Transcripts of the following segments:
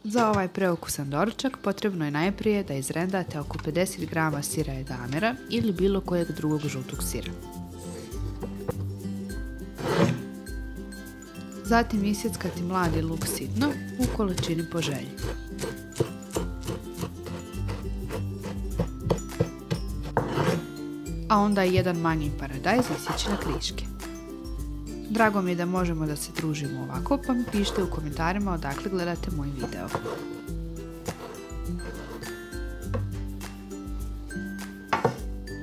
Za ovaj preukusan doručak potrebno je najprije da izrendate oko 50 grama sira edamera ili bilo kojeg drugog žutog sira. Zatim isjeckati mladi luk sitno u količini po želji. A onda i jedan manji paradajz isjeći na kriške. Drago mi je da možemo da se družimo ovako, pa mi pišite u komentarima odakle gledate moj video.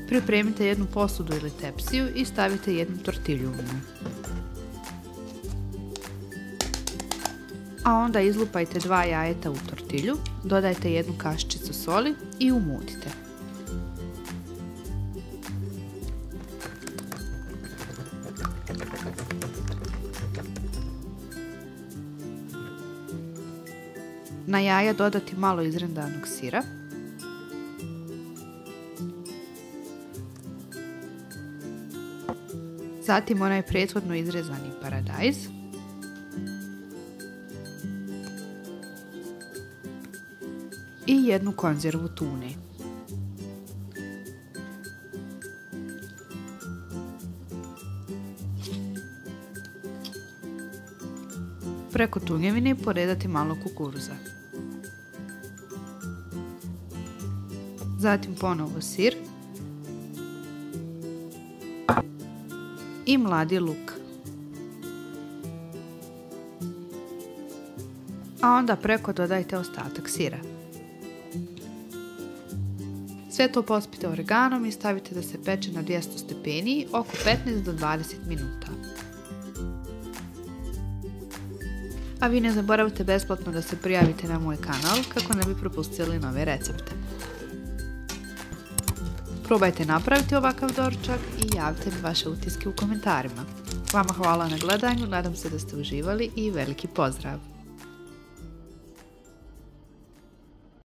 Pripremite jednu posudu ili tepsiju i stavite jednu tortilju u nju. A onda izlupajte 2 jajeta u tortilju, dodajte jednu kašičicu soli i umutite. Na jaja dodati malo izrendanog sira. Zatim onaj prethodno izrezani paradajz. I jednu konzervu tune. Preko tunjevine poredati malo kukuruza. Zatim ponovo sir i mladi luk. A onda preko dodajte ostatak sira. Sve to pospite oreganom i stavite da se peče na 200 stepeni oko 15 do 20 minuta. A vi ne zaboravite besplatno da se prijavite na moj kanal kako ne bi propustili nove recepte. Probajte napraviti ovakav doručak i javite mi vaše utiske u komentarima. Vama hvala na gledanju, nadam se da ste uživali i veliki pozdrav!